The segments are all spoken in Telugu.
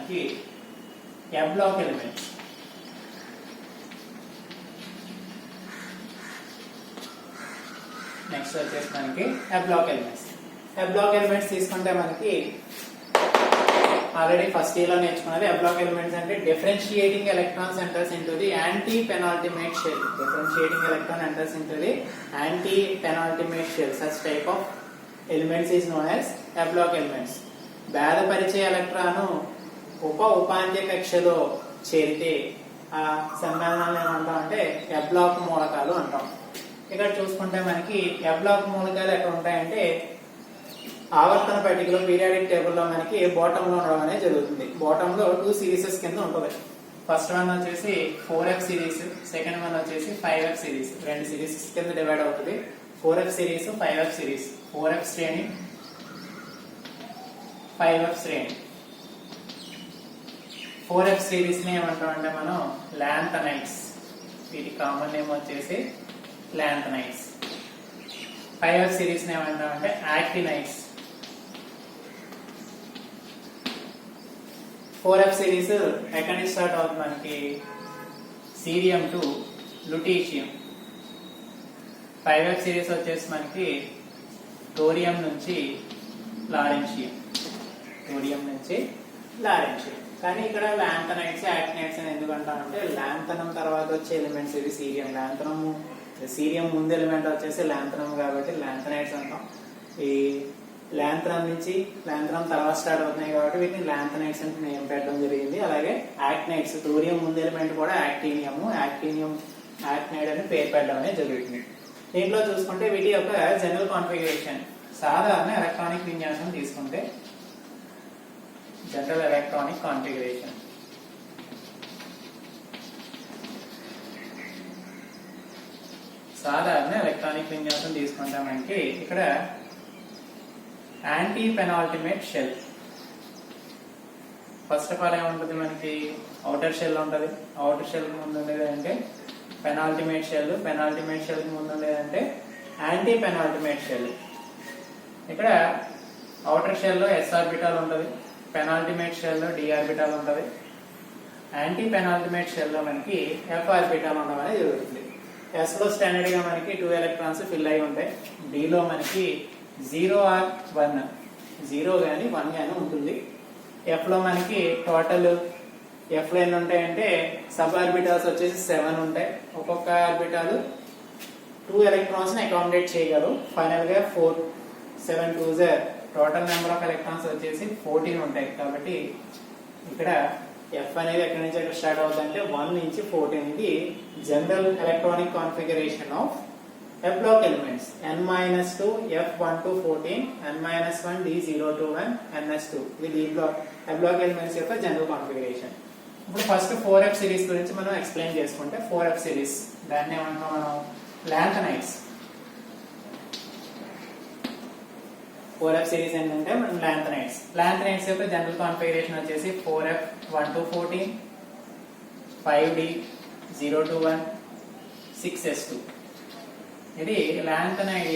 మనకి ఎఫ్ బ్లాక్ ఎలిమెంట్స్. నెక్స్ట్ వచ్చేసి మనకి F block elements. F block elements తీసుకుంటే మనకి ఆల్రెడీ ఫస్ట్ ఇయర్ లో నేర్చుకున్నది. ఎఫ్ బ్లాక్ ఎలిమెంట్స్ అంటే differentiating electrons enters into the antepenultimate shell. Differentiating electron enters into the antepenultimate shell. Such type of elements is known as F block elements. భేదపరిచే ఎలక్ట్రాన్ ఉపాంత్య కక్షలో చేరితే ఆ సమ్మేళనాలను ఏమంటాం అంటే ఎఫ్ బ్లాక్ మూలకాలు అంటాం. ఇక్కడ చూసుకుంటే మనకి ఎఫ్ బ్లాక్ మూలకాలు ఎక్కడ ఉంటాయంటే ఆవర్తన పట్టికలో పీరియాడిక్ టేబుల్ లో మనకి బాటమ్ లో ఉండడం అనేది జరుగుతుంది. బాటమ్ లో 2 సిరీసెస్ కింద ఉంటుంది. ఫస్ట్ వన్ వచ్చేసి 4F సిరీస్, సెకండ్ వన్ వచ్చేసి 5F సిరీస్. 2 సిరీస్ కింద డివైడ్ అవుతుంది. 4F series, 5F series. 4F శ్రేణి, 5F శ్రేణి. 4F సిరీస్ ని ఏమంటాం అంటే మనం లాంథనైడ్స్. వీటి కామన్ నేమ్ వచ్చేసి లాంథనైడ్స్. 5F సిరీస్ ని ఏమంటాం అంటే యాక్టినైడ్స్. 4F సిరీస్ ఎక్కడి నుంచి స్టార్ట్ అవుతుంది మనకి cerium to lutetium. 5F series వచ్చేసి మనకి థోరియం నుంచి లారెన్షియం. థోరియం నుంచి లారెన్షియం. కానీ ఇక్కడ లాంథనైడ్స్ యాక్టినైడ్స్ అని ఎందుకు అంటామంటే లాంథనం తర్వాత వచ్చే ఎలిమెంట్స్ ఇది సీరియం. సీరియం ముందు ఎలిమెంట్ వచ్చేసి లాంథనం కాబట్టి లాంథనైడ్స్ అంటాం. ఈ లాంథనం నుంచి లాంథనం తర్వాత స్టార్ట్ అవుతున్నాయి కాబట్టి వీటిని లాంథనైడ్స్ అంటే నేమ్ పెట్టడం జరిగింది. అలాగే యాక్టినైడ్స్, థోరియం ముందు ఎలిమెంట్ కూడా యాక్టినియం యాక్టినైడ్ అని పేరు పెట్టడం అనేది జరుగుతుంది. దీంట్లో చూసుకుంటే వీటి యొక్క జనరల్ కాన్ఫిగరేషన్ సాధారణ ఎలక్ట్రానిక్ విన్యాసం తీసుకుంటే జనరల్ ఎలక్ట్రానిక్ కాన్ఫిగరేషన్ సాధారణ ఎలక్ట్రానిక్ విన్యాసం తీసుకుంటామంటే ఇక్కడ antepenultimate shell. First of all ఏముంటుంది మనకి అవుటర్ షెల్ ఉంటుంది. అవుటర్ షెల్ ముందు ఉండేది అంటే పెనాల్టిమేట్ షెల్. పెనాల్టిమేట్ షెల్ ముందు ఉండేది అంటే యాంటీ పెనాల్టిమేట్ షెల్. ఇక్కడ అవుటర్ షెల్ లో ఎస్ ఆర్బిటాల్ ఉంటుంది. పెనాల్టిమేట్ షెల్ లో డి ఆర్బిటాల్ ఉంటుంది. యాంటీ పెనాల్టిమేట్ షెల్ లో మనకి ఎఫ్ ఆర్బిటాల్ ఉండడం అనేది జరుగుతుంది. ఎస్ లో స్టాండర్డ్ గా మనకి 2 ఎలక్ట్రాన్స్ ఫిల్ అయి ఉంటాయి. డి లో మనకి 0 or 1, 0 గానీ 1 గానీ ఉంటుంది. ఎఫ్ లో మనకి టోటల్ ఎఫ్ లో ఎన్ని ఉంటాయంటే సబ్ ఆర్బిటాల్స్ వచ్చేసి 7 ఉంటాయి. ఒక్కొక్క ఆర్బిటాల్ 2 ఎలక్ట్రాన్స్ ని అకామిడేట్ చేయగలరు. ఫైనల్ గా 4, 7 2s total number of electrons వచ్చేసి 14 ఉంటాయి. కాబట్టి ఇక్కడ ఎఫ్ అనేది ఎక్కడి నుంచి ఎక్కడ స్టార్ట్ అవుతుంది అంటే 1 నుంచి 14. ఇది general electronic configuration of F block elements. n-2 F1 to 14, n-1 D0 to 1, ns2. ఇది F block elements యొక్క జనరల్ కాన్ఫిగరేషన్. ఇప్పుడు ఫస్ట్ 4F సిరీస్ గురించి మనం ఎక్స్ప్లెయిన్ చేసుకుంటే 4F సిరీస్ దాన్ని ఏమంటాం మనం లాంథనైడ్స్. 4F సిరీస్ ఏంటంటే మనం లాంథనైడ్స్ యొక్క జనరల్ కాన్ఫిగరేషన్ వచ్చేసి 4F 1 to 14, 5D 0 to 1, 6s2. ఇది లాంథనైడ్స్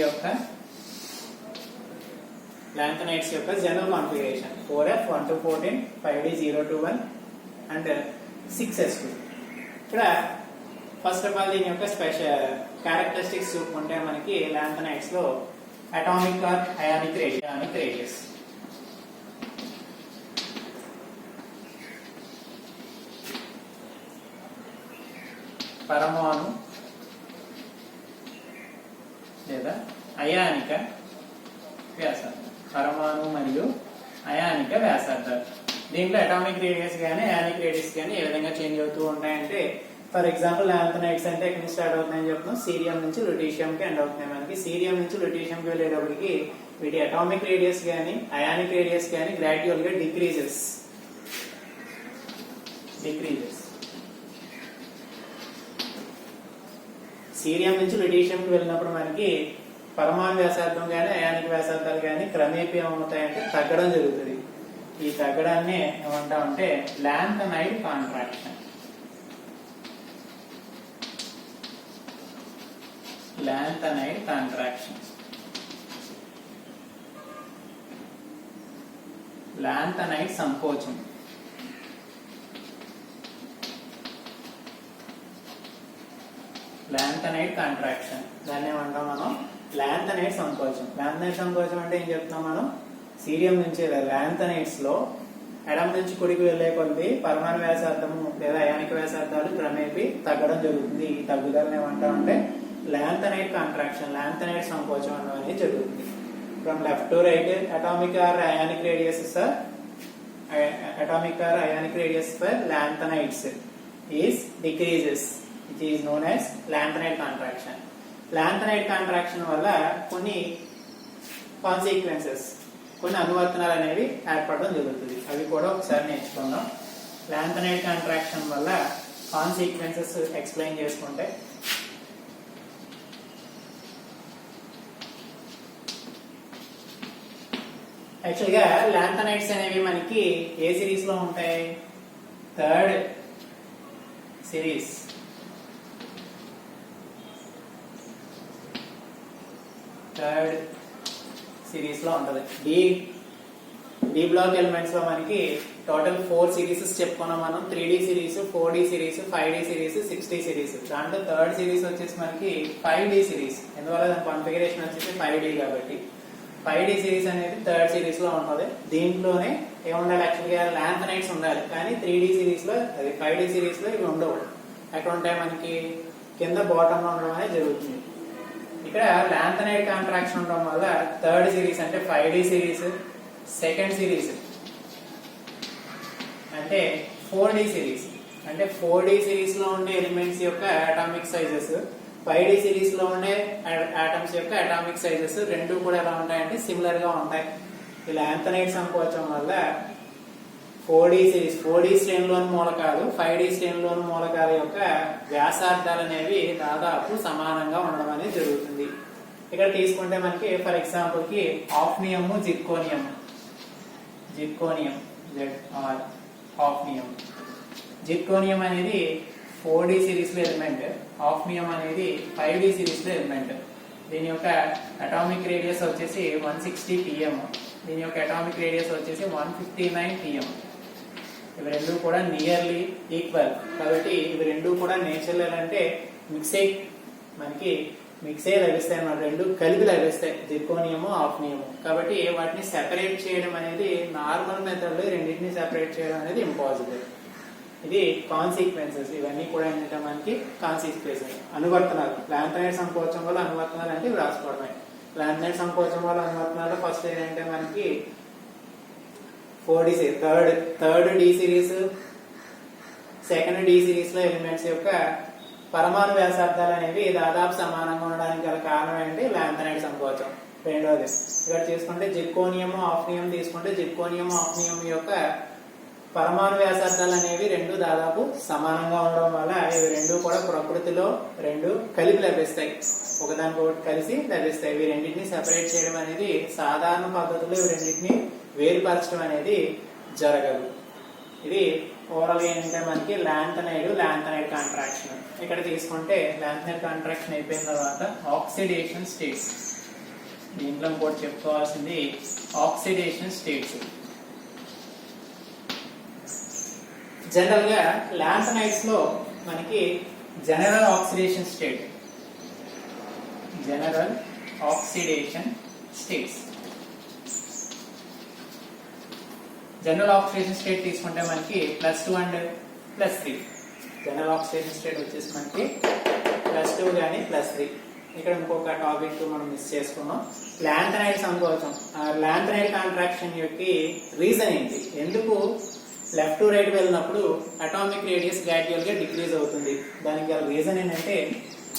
యొక్క general configuration 4F 1 to 14, 5D 0 to 1 and 6s2. ఇక్కడ ఫస్ట్ ఆఫ్ ఆల్ దీని యొక్క స్పెషల్ క్యారెక్టరిస్టిక్స్ చూసుకుంటే మనకి లాంథనైడ్స్ లో అటామిక్ ఆర్ అయానిక్ రేడియస్. పరమాణు లేదా అయానిక వ్యాసార్థం. పరమాణు మరియు అయానిక వ్యాసార్థాలు. దీంట్లో అటామిక్ రేడియస్ కానీ అయానిక్ రేడియస్ కానీ ఏ విధంగా చేంజ్ అవుతూ ఉంటాయంటే ఫర్ ఎగ్జాంపుల్ లాంథనైడ్స్ అంటే ఎక్కడి నుంచి స్టార్ట్ అవుతున్నాయని చెప్తున్నాం సీరియం నుంచి లుటీషియం కి ఎండ్ అవుతున్నాయి. మనకి సీరియం నుంచి లుటీషియం కి వెళ్ళేటప్పటికి వీటి అటామిక్ రేడియస్ కానీ అయానిక్ రేడియస్ కానీ గ్రాడ్యువల్ గా డిక్రీజెస్. సీరియం నుంచి లుటీషియం కి వెళ్ళినప్పుడు మనకి పరమాణు వ్యాసార్థం కానీ అయానిక్ వ్యాసార్థాలు కానీ క్రమేపీ ఏమవుతాయంటే తగ్గడం జరుగుతుంది. ఈ తగ్గడాన్ని ఏమంటామంటే లాంథనైడ్ కాంట్రాక్షన్. లాంథనైడ్ సంకోచం. Lanthanide contraction. దాన్ని ఏమంటాం మనం? లాంథనైడ్ సంకోచం. లాంథనైడ్ సంకోచం అంటే ఏం చెప్తున్నాం మనం? సీరియం నుంచి లాంథనైడ్స్ లో ఎడమ నుంచి కుడికి వెళ్లే కొద్ది పరమాణు వ్యాసార్థము లేదా అయానిక వ్యాసార్థాలు క్రమేపీ తగ్గడం జరుగుతుంది. ఈ తగ్గుదలని ఏమంటామంటే లాంథనైడ్ కాంట్రాక్షన్, లాంథనైడ్ సంకోచం అనేది జరుగుతుంది. From left to right atomic or ionic radius for lanthanides is decreases, which is known as lanthanide contraction. Lanthanide contraction వల్ల కొన్ని కాన్సిక్వెన్సెస్, కొన్ని అనువర్తనాలు అనేవి ఏర్పడడం జరుగుతుంది. అవి కూడా ఒకసారి నేర్చుకుందాం. లాంథనైడ్ కాంట్రాక్షన్ వల్ల కాన్సిక్వెన్సెస్ ఎక్స్ప్లెయిన్ చేసుకుంటే, యాక్చువల్గా లాంథనైడ్స్ అనేవి మనకి ఏ సిరీస్ లో ఉంటాయి? థర్డ్ సిరీస్ లో ఉంటది. డి బ్లాక్ ఎలిమెంట్స్ లో మనకి టోటల్ 4 సిరీస్ చెప్పుకున్నాం మనం. 3D series, 4D series, 5D series, 6D series. దాంట్లో థర్డ్ సిరీస్ వచ్చేసి మనకి 5D సిరీస్. ఎందువల్ల దాని కాన్ఫిగరేషన్ వచ్చేసి 5D కాబట్టి 5D సిరీస్ అనేది థర్డ్ సిరీస్ లో ఉంటది. దీంట్లోనే ఏముండాలి? యాక్చువల్గా లాంథనైడ్స్ ఉండాలి, కానీ 3D సిరీస్ లో, అది 5D సిరీస్ లో ఇవి ఉండవు. ఎక్కడ ఉంటాయి? మనకి కింద బాటమ్ లో ఉండడం అనేది జరుగుతుంది. ఇక్కడ లాంథనైడ్ కాంట్రాక్షన్ ఉండడం వల్ల థర్డ్ సిరీస్ అంటే 5D సిరీస్, సెకండ్ సిరీస్ అంటే 4D సిరీస్, అంటే 4D సిరీస్ లో ఉండే ఎలిమెంట్స్ యొక్క అటామిక్ సైజెస్, 5D సిరీస్ లో ఉండే ఆటమ్స్ యొక్క అటామిక్ సైజెస్ రెండు కూడా ఎలా ఉంటాయంటే సిమిలర్ గా ఉంటాయి. ఈ లాంథనైడ్ సంకోచం వల్ల 4D సిరీస్, 4D శ్రేణిలోని మూలకాలు, 5D శ్రేణిలోని మూలకాల యొక్క వ్యాసార్థాలు అనేవి దాదాపు సమానంగా ఉండడం అనేది జరుగుతుంది. ఇక్కడ తీసుకుంటే మనకి ఫర్ ఎగ్జాంపుల్ కి ఆఫ్నియం, జిర్కోనియం జిర్కోనియం అనేది 4D సిరీస్ లో ఎలిమెంట్, ఆఫ్నియం అనేది 5D సిరీస్ లో ఎలిమెంట్. దీని యొక్క అటామిక్ రేడియస్ వచ్చేసి 160 pm, దీని యొక్క అటామిక్ రేడియస్ వచ్చేసి 159 pm. ఇవి రెండు కూడా నియర్లీ ఈక్వల్ కాబట్టి ఇవి రెండు కూడా నేచురల్ అంటే మిక్సే లభిస్తాయి అన్నమాట. రెండు కలిపి లభిస్తాయి, జిర్కోనియము, ఆఫ్నియము. కాబట్టి వాటిని సెపరేట్ చేయడం అనేది నార్మల్ మెథడ్ లో రెండింటిని సెపరేట్ చేయడం అనేది ఇంపాసిబుల్. ఇది కాన్సిక్వెన్సెస్. ఇవన్నీ కూడా ఏంటంటే మనకి కాన్సిక్వెన్సెస్, అనువర్తనాలు. లాంథనైడ్ సంకోచం వల్ల అనువర్తనాలు అంటే ఇవి రాసుకోవడమే. లాంథనైడ్ సంకోచం వల్ల అనువర్తనాలు ఫస్ట్ ఏంటంటే మనకి 4D series, third D series, second D series లో ఎలిమెంట్స్ యొక్క పరమాణు వ్యాసార్థాలు అనేవి దాదాపు సమానంగా ఉండడానికి గల కారణం ఏంటి? లాంథనైడ్ సంకోచం. రెండోది ఇక్కడ తీసుకుంటే జిర్కోనియం, ఆఫ్నియం తీసుకుంటే జిర్కోనియం, ఆఫ్నియం యొక్క పరమాణు వ్యాసార్థాలు అనేవి రెండు దాదాపు సమానంగా ఉండడం వల్ల ఇవి రెండు కూడా ప్రకృతిలో రెండు కలిపి లభిస్తాయి, ఒకదానికొకటి కలిసి లభిస్తాయి. ఇవి రెండింటిని సెపరేట్ చేయడం అనేది సాధారణ పద్ధతిలో ఇవి రెండింటిని వేరుపరచడం అనేది జరగదు. ఇది ఓవరాల్ ఏంటంటే మనకి లాంథనైడ్ కాంట్రాక్షన్. ఇక్కడ తీసుకుంటే లాంథనైడ్ కాంట్రాక్షన్ అయిపోయిన తర్వాత ఆక్సిడేషన్ స్టేట్స్. దీంట్లో కూడా చెప్పుకోవాల్సింది ఆక్సిడేషన్ స్టేట్స్. జనరల్ గా లాంథనైడ్స్ లో మనకి జనరల్ ఆక్సిడేషన్ స్టేట్ తీసుకుంటే మనకి +2 అండ్ +3. జనరల్ ఆక్సిడేషన్ స్టేట్ వచ్చేసి మనకి +2 కానీ +3. ఇక్కడ ఇంకొక టాపిక్ మనం మిస్ చేసుకున్నాం. లాంథనైడ్ సంకోచం, లాంథనైడ్ కాంట్రాక్షన్ యొక్క రీజన్ ఏంటి? ఎందుకు లెఫ్ట్ టు రైట్ వెళ్ళినప్పుడు అటామిక్ రేడియస్ గ్రాడ్యువల్ గా డిక్రీజ్ అవుతుంది? దానికి గల రీజన్ ఏంటంటే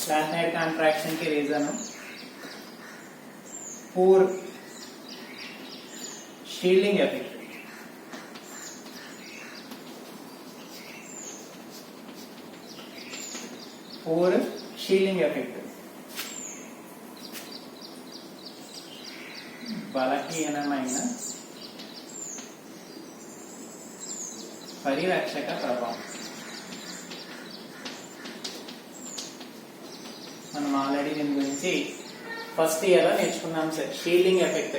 లాంథనైడ్ కాంట్రాక్షన్ కి రీజన్ పూర్ షీల్డింగ్ ఎఫెక్ట్. బలహీనమైన పరిరక్షక ప్రభావం. మనం ఆల్రెడీ దీని గురించి ఫస్ట్ ఇయర్ లో నేర్చుకున్నాం sir. Shielding effect,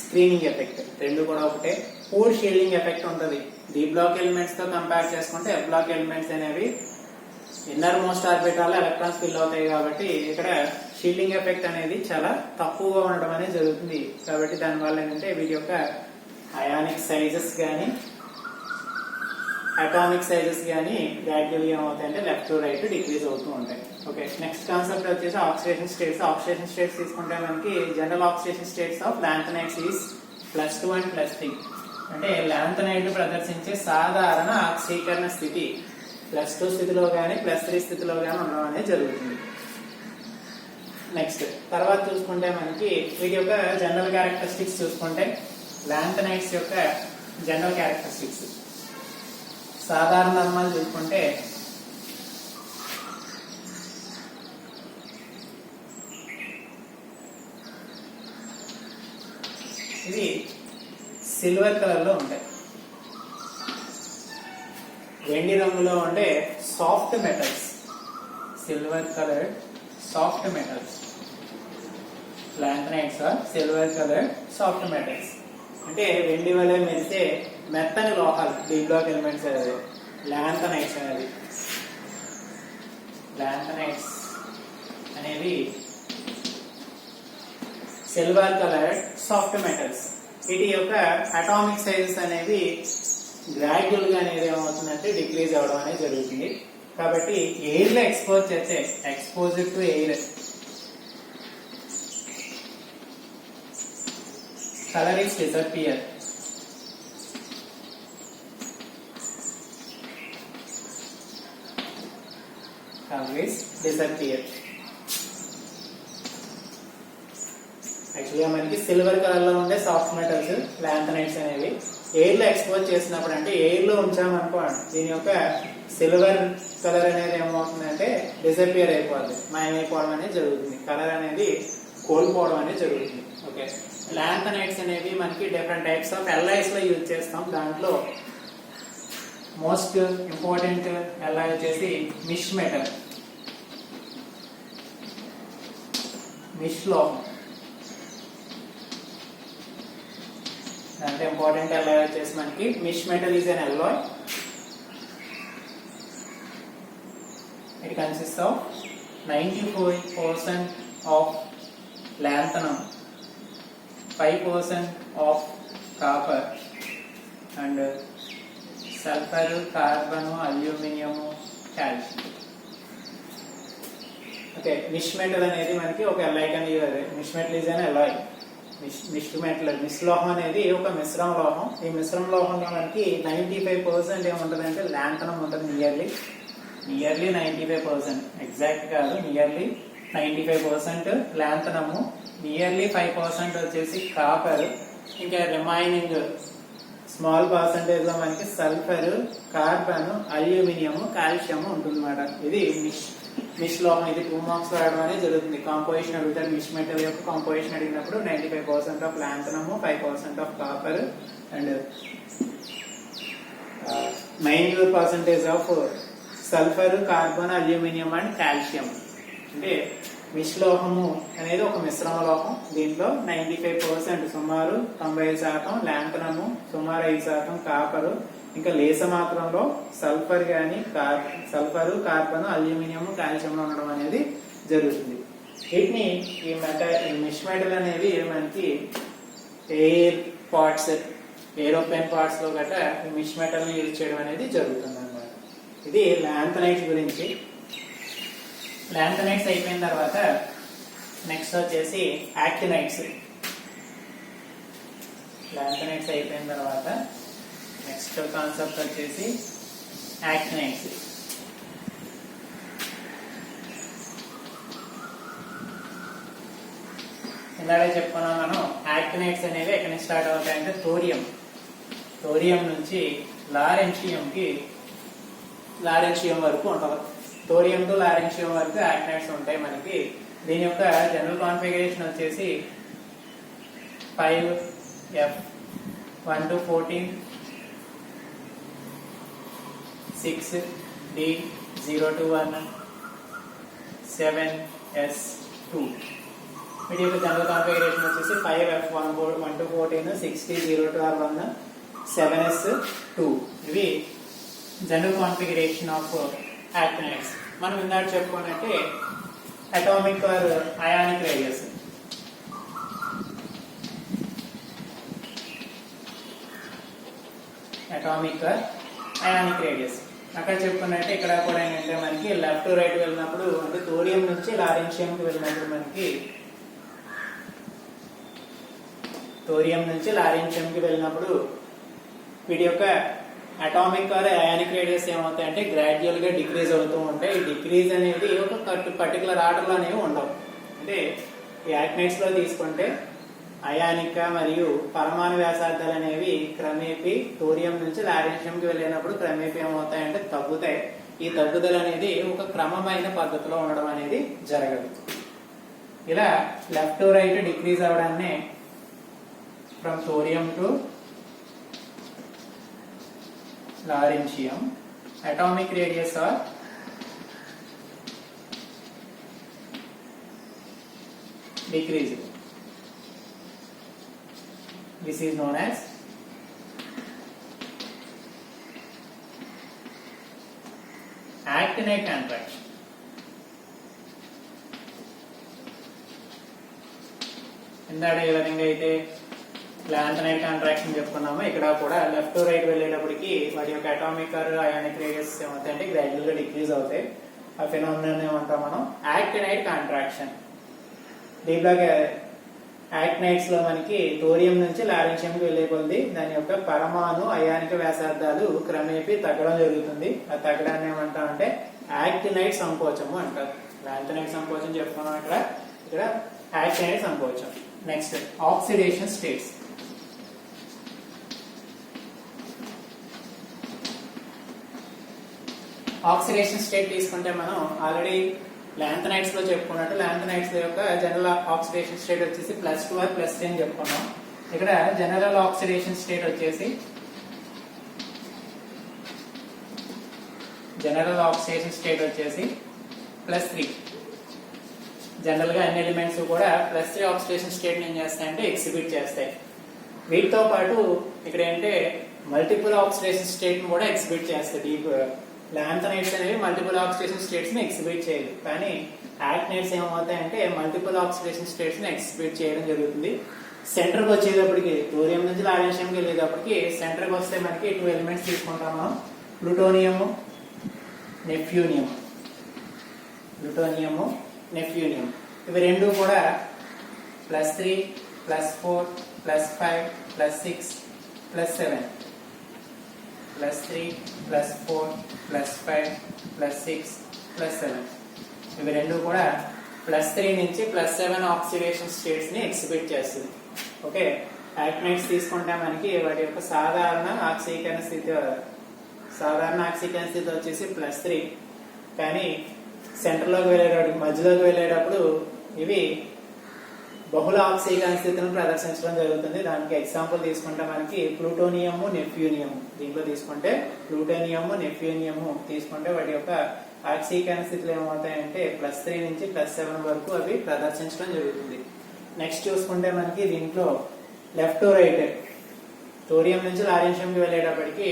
screening effect రెండు కూడా ఒకటే. పూర్ షీల్డింగ్ ఎఫెక్ట్ ఉంటుంది. డి బ్లాక్ ఎలిమెంట్స్ తో కంపేర్ చేసుకుంటే ఎఫ్ బ్లాక్ ఎలిమెంట్స్ అనేవి inner most orbital electrons fill అవుతాయి కాబట్టి ఇక్కడ షీల్డింగ్ ఎఫెక్ట్ అనేది చాలా తక్కువగా ఉండడం అనేది జరుగుతుంది. కాబట్టి దానివల్ల ఏంటంటే వీటి యొక్క అయానిక్ సైజెస్ కానీ అటామిక్ సైజెస్ కానీ గ్రాడ్యువల్ ఏమవుతాయంటే లెఫ్ట్ టు రైట్ డిక్రీజ్ అవుతూ ఉంటాయి. ఓకే, నెక్స్ట్ కాన్సెప్ట్ వచ్చేసి ఆక్సిడేషన్ స్టేట్స్. ఆక్సిడేషన్ స్టేట్స్ తీసుకుంటే మనకి general oxidation states of lanthanides is +2 and +3. అంటే లాంథనైడ్ ప్రదర్శించే సాధారణ ఆక్సీకరణ స్థితి +2 స్థితిలో కానీ +3 స్థితిలో కానీ ఉండడం అనేది జరుగుతుంది. నెక్స్ట్ తర్వాత చూసుకుంటే మనకి వీటి యొక్క జనరల్ క్యారెక్టరిస్టిక్స్ చూసుకుంటే లాంథనైడ్స్ యొక్క జనరల్ క్యారెక్టరిస్టిక్స్ సాధారణ ధర్మాలు చూసుకుంటే ఇవి సిల్వర్ కలర్ లో ఉంటాయి. వెండి రంగులో ఉండే soft metals, silver colour soft metals. Lanthanides are silver colour soft metals. అంటే వెండి వలె మెరిసే మెత్తని లోహాలు, డి బ్లాక్ ఎలిమెంట్స్ అనేది లాంథనైడ్స్ అనేది. లాంథనైడ్స్ అనేవి సిల్వర్ కలర్ సాఫ్ట్ మెటల్స్. వీటి యొక్క అటామిక్ సైజెస్ అనేవి గ్రాడ్యువల్ గా అనేది ఏమవుతుందంటే డిక్రీజ్ అవడం అనేది జరుగుతుంది. కాబట్టి ఎయిర్ లో ఎక్స్పోజ్ చేస్తే exposure to air color is disappear. Color is disappear. యాక్చువల్గా మనకి సిల్వర్ కలర్ లో ఉండే సాఫ్ట్ మెటల్స్ లాంథనైడ్స్ అనేవి ఎయిర్ లో ఎక్స్పోజ్ చేసినప్పుడు, అంటే ఎయిర్ లో ఉంచామనుకోండి, దీని యొక్క సిల్వర్ కలర్ అనేది ఏమవుతుందంటే డిసపియర్ అయిపోతుంది, మాయమైపోవడం అనేది జరుగుతుంది. కలర్ అనేది కోల్పోవడం అనేది జరుగుతుంది. ఓకే, లాంథనైడ్స్ అనేవి మనకి డిఫరెంట్ టైప్స్ ఆఫ్ ఎల్ఐస్ లో యూజ్ చేస్తాం. దాంట్లో మోస్ట్ ఇంపార్టెంట్ ఎల్ఐ వచ్చేసి మిష్ మెటల్, మిష్ లోహం. దాంట్లో ఇంపార్టెంట్ ఎల్ఐ వచ్చేసి మనకి misch metal is an alloy. It consist of 94% of lanthanum, 5% of copper and sulfur, carbon, aluminum, calcium. Okay, misch metal అనేది మనకి ఒక ఎల్లాయ్ కింద. Misch metal is an alloy. Misch metal, misch లోహం అనేది ఒక మిశ్రమ లోహం. ఈ మిశ్రమ లోహంలో మనకి 95% ఏముంటదంటే లాంథనం ఉంటుంది. నియర్లీ 95%, ఎగ్జాక్ట్ కాదు, నియర్లీ 95% లాంథనము, నియర్లీ 5% వచ్చేసి కాపర్, ఇంకా రిమైనింగ్ స్మాల్ పర్సంటేజ్ లో మనకి సల్ఫర్, కార్బన్, అల్యూమినియం, కాల్షియం ఉంటుంది అన్నమాట. ఇది మిష్ లోహం. ఇది 2 మార్క్స్ రావడం అనేది జరుగుతుంది. కాంపోజిషన్ అడుగుతారు. మిష్ మెటల్ యొక్క కాంపోజిషన్ అడిగినప్పుడు 95% ఆఫ్ లాంథనము, 5% of copper and 9% of sulphur, carbon, aluminium and calcium. అంటే మిష్ లోహము అనేది ఒక మిశ్రమ లోహం. దీంట్లో 95% సుమారు 90% లాంథనము, సుమారు 5% కాపరు, ఇంకా లేస మాత్రంలో సల్ఫర్ గాని కార్బన్, అల్యూమినియం, కాల్షియం ఉండడం అనేది జరుగుతుంది. వీటిని ఈ మిష్ మెటల్ అనేవి మనకి ఎయిర్ పార్ట్స్, ఏరోప్లేన్ పార్ట్స్ లో గట్రా ఈ మిష్ మెటల్ ని యూజ్ చేయడం అనేది జరుగుతుంది అన్నమాట. ఇది లాంథనైడ్స్ గురించి. లాంథనైడ్స్ అయిపోయిన తర్వాత నెక్స్ట్ వచ్చేసి యాక్టినైడ్స్. లాంథనైడ్స్ అయిపోయిన తర్వాత నెక్స్ట్ కాన్సెప్ట్ వచ్చేసి యాక్టినైడ్స్. ఇందాక చెప్పుకున్నాం మనం. యాక్టినైడ్స్ అనేవి ఎక్కడి నుంచి స్టార్ట్ అవుతాయంటే థోరియం నుంచి లారెన్షియం వరకు ఉంటుంది. థోరియం టు లారెన్షియం వరకు యాక్టినైడ్స్ ఉంటాయి మనకి. దీని యొక్క జనరల్ కాన్ఫిగరేషన్ వచ్చేసి 5F1 to 14, 6D0 to 1, 7S2. వీటి యొక్క జనరల్ కాన్ఫిగరేషన్ వచ్చేసి 5F1 to 14, 6D0 to 1, 7S2. ఇవి జనరల్ కాన్ఫిగరేషన్ ఆఫ్ actinides. మనం ఇందాక చెప్పుకున్నట్టే atomic or ionic radius. Atomic or ionic radius అక్కడ చెప్పుకున్నట్టే ఇక్కడ కూడా ఏంటంటే మనకి లెఫ్ట్ టు రైట్ వెళ్ళినప్పుడు అంటే థోరియం నుంచి లారెన్షియంకి వెళ్ళినప్పుడు మనకి వీటి యొక్క అటామిక్ ఆర్ అయానిక్ రేడియస్ ఏమవుతాయంటే గ్రాడ్యువల్ గా డిక్రీజ్ అవుతూ ఉంటాయి. ఈ డిక్రీజ్ అనేది ఒక పర్టికులర్ ఆర్డర్ లో అనేవి ఉండవు. అంటే ఈ యాక్నైట్స్ లో తీసుకుంటే అయానిక మరియు పరమాణు వ్యాసార్థాలు అనేవి క్రమేపీ థోరియం నుంచి లారెన్షియంకి వెళ్ళినప్పుడు క్రమేపీ ఏమవుతాయంటే తగ్గుతాయి. ఈ తగ్గుదల అనేది ఒక క్రమమైన పద్ధతిలో ఉండడం అనేది జరగదు. ఇలా లెఫ్ట్ టు రైట్ డిక్రీజ్ అవడాన్ని from thorium to lawrencium atomic radius are decreasing. This is known as actinide contraction. ఇందాక ఏ విధంగా అయితే లాంథనైడ్ కాంట్రాక్షన్ చెప్పుకున్నామో ఇక్కడ కూడా లెఫ్ట్ టు రైట్ వెళ్ళేటప్పటికి వాటి యొక్క అటామిక్ ఆర్ అయానిక్ రేడియస్ ఏమవుతాయంటే గ్రాడ్యువల్ గా డిక్రీజ్ అవుతాయి. ఆ ఫినామినన్ ఏమంటాం మనం యాక్టినైడ్ కాంట్రాక్షన్. దీంట్లో యాక్టినైడ్స్ లో మనకి థోరియం నుంచి లారెన్షియంకి వెళ్లే కొద్ది దాని యొక్క పరమాణు అయానిక వ్యాసార్థాలు క్రమేపీ తగ్గడం జరుగుతుంది. ఆ తగ్గడాన్ని ఏమంటామంటే యాక్టినైడ్ సంకోచము అంటారు. లాంథనైడ్ సంకోచం చెప్పుకున్నాం ఇక్కడ యాక్టినైడ్ సంకోచం. Next oxidation states. Oxidation state తీసుకుంటే మనం ఆల్రెడీ లాంథనైడ్స్ లో చెప్పుకున్నట్టు లాంథనైడ్స్ యొక్క జనరల్ ఆక్సిడేషన్ స్టేట్ వచ్చేసి +2 or +3 అని చెప్పుకున్నాం. ఇక్కడ జనరల్ ఆక్సిడేషన్ స్టేట్ వచ్చేసి +3. జనరల్ గా అన్ని ఎలిమెంట్స్ కూడా +3 ఆక్సిడేషన్ స్టేట్ ఏం చేస్తాయంటే ఎగ్జిబిట్ చేస్తాయి. వీటితో పాటు ఇక్కడ ఏంటంటే మల్టిపుల్ ఆక్సిడేషన్ స్టేట్ కూడా ఎగ్జిబిట్ చేస్తాయి. లాంథనైడ్స్ అనేవి మల్టిపుల్ ఆక్సిడేషన్ స్టేట్స్ ని ఎగ్జిబిట్ చేయదు, కానీ యాక్టినైడ్స్ ఏమవుతాయంటే మల్టిపుల్ ఆక్సిడేషన్ స్టేట్స్ ని ఎగ్జిబిట్ చేయడం జరుగుతుంది. సెంటర్ కి వచ్చేటప్పటికి థోరియం నుంచి లారెన్షియంకి వెళ్ళేటప్పటికి సెంటర్ కి వస్తే మనకి 2 ఎలిమెంట్స్ తీసుకుంటాం మనం, ప్లూటోనియం, నెప్ట్యూనియం. ఇవి రెండు కూడా +3, +4, +5, +6, +7. +3, +4, +5, +6, +7. ఇవి రెండు కూడా +3 నుంచి +7 ఆక్సిడేషన్ స్టేట్స్ ని ఎగ్జిబిట్ చేస్తుంది. ఓకే, యాక్టినైడ్స్ తీసుకుంటే మనకి వాటి యొక్క సాధారణ ఆక్సీకరణ స్థితి వచ్చేసి +3, కానీ సెంటర్ లోకి వెళ్ళేటప్పుడు మధ్యలోకి వెళ్ళేటప్పుడు ఇవి బహుళ ఆక్సీకరణ స్థితిని ప్రదర్శించడం జరుగుతుంది. దానికి ఎగ్జాంపుల్ తీసుకుంటే మనకి ప్లూటోనియం, నెప్ట్యూనియం. దీంట్లో తీసుకుంటే ప్లూటోనియం, నెప్ట్యూనియం తీసుకుంటే వాటి యొక్క ఆక్సీకరణ స్థితిలో ఏమవుతాయంటే +3 నుంచి +7 వరకు అవి ప్రదర్శించడం జరుగుతుంది. నెక్స్ట్ చూసుకుంటే మనకి దీంట్లో లెఫ్ట్ టు రైట్ థోరియం నుంచి లారెన్షియంకి వెళ్ళేటప్పటికి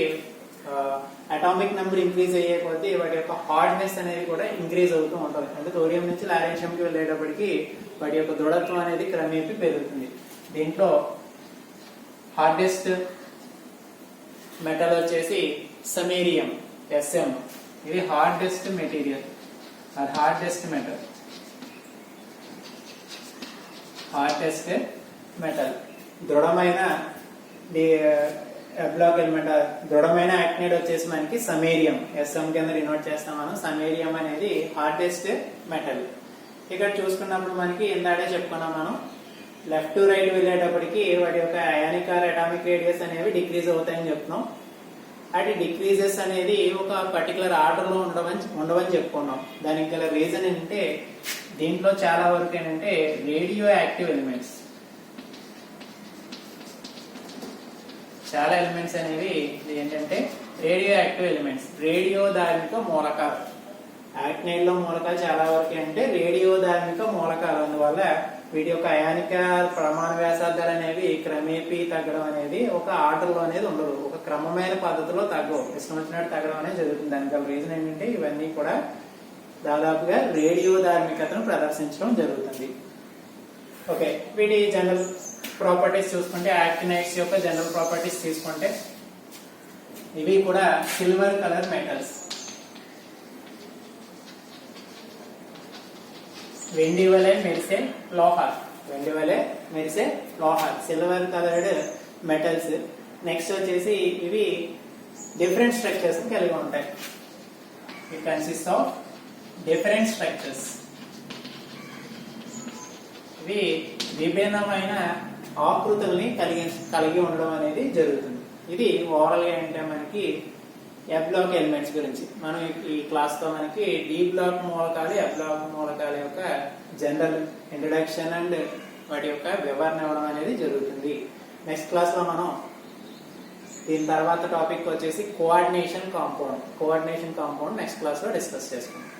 అటామిక్ నెంబర్ ఇంక్రీజ్ అయ్యే కొద్దీ వాటి యొక్క హార్డ్నెస్ అనేది కూడా ఇంక్రీజ్ అవుతూ ఉంటుంది. అంటే థోరియం నుంచి లారెన్షియంకి వెళ్ళేటప్పటికి వాటి యొక్క దృఢత్వం అనేది క్రమేపీ పెరుగుతుంది. దీంట్లో హార్డెస్ట్ మెటల్ వచ్చేసి సమేరియం, SM. ఇది హార్డెస్ట్ మెటీరియల్, హార్డెస్ట్ మెటల్. దృఢమైన బ్లాక్ ఎలిమెంట్, దృఢమైన యాక్టినైడ్ వచ్చేసి మనకి సమేరియం, SM కింద డినోట్ చేస్తాం మనం. సమేరియం అనేది హార్డెస్ట్ మెటల్. ఇక్కడ చూసుకున్నప్పుడు మనకి ఇందాడే చెప్పుకున్నాం మనం, లెఫ్ట్ టు రైట్ వెళ్ళేటప్పటికి వాటి యొక్క అయానిక్ ఆర్ అటామిక్ రేడియస్ అనేవి డిక్రీజ్ అవుతాయని చెప్తున్నాం. అటు డిక్రీజెస్ అనేది ఒక పర్టికులర్ ఆర్డర్ లో ఉండవని చెప్పుకున్నాం. దానికి గల రీజన్ ఏంటంటే దీంట్లో చాలా వరకు ఏంటంటే రేడియో యాక్టివ్ ఎలిమెంట్స్, చాలా ఎలిమెంట్స్ అనేవి ఏంటంటే రేడియో యాక్టివ్ ఎలిమెంట్స్, రేడియో ధార్మిక మూలకాలు. యాక్టినైడ్ లో మూలకాలు చాలా వరకు అంటే రేడియో ధార్మిక మూలకాలు. అందువల్ల వీటి యొక్క అయానిక ప్రమాణ వ్యాసార్థాలు అనేవి క్రమేపీ తగ్గడం అనేది ఒక ఆర్డర్ లో అనేది ఉండదు, ఒక క్రమమైన పద్ధతిలో తగ్గవు, ఇష్టం వచ్చినట్టు తగ్గడం అనేది జరుగుతుంది. దానికి రీజన్ ఏంటంటే ఇవన్నీ కూడా దాదాపుగా రేడియోధార్మికతను ప్రదర్శించడం జరుగుతుంది. ఓకే, వీటి జనరల్ ప్రాపర్టీస్ చూసుకుంటే యాక్టినైట్స్ యొక్క జనరల్ ప్రాపర్టీస్ తీసుకుంటే ఇవి కూడా సిల్వర్ కలర్ మెటల్స్. వెండి వలె మెరిసే లోహాలు, వెండి వలె మెరిసే లోహాలు, సిల్వర్ కలర్డ్ మెటల్స్. నెక్స్ట్ వచ్చేసి ఇవి డిఫరెంట్ స్ట్రక్చర్స్ కలిగి ఉంటాయి. It consist of different structures. ఇవి విభిన్నమైన ఆకృతుల్ని కలిగి ఉండడం అనేది జరుగుతుంది. ఇది ఓవరాల్ గా ఏంటంటే మనకి ఎఫ్ బ్లాక్ ఎలిమెంట్స్ గురించి మనం ఈ క్లాస్ తో మనకి డి బ్లాక్ మూలకాలు, ఎఫ్ బ్లాక్ మూలకాల యొక్క జనరల్ ఇంట్రడక్షన్ అండ్ వాటి యొక్క వివరణ ఇవ్వడం అనేది జరుగుతుంది. నెక్స్ట్ క్లాస్ లో మనం దీని తర్వాత టాపిక్ వచ్చేసి కోఆర్డినేషన్ కాంపౌండ్ నెక్స్ట్ క్లాస్ లో డిస్కస్ చేసుకుందాం.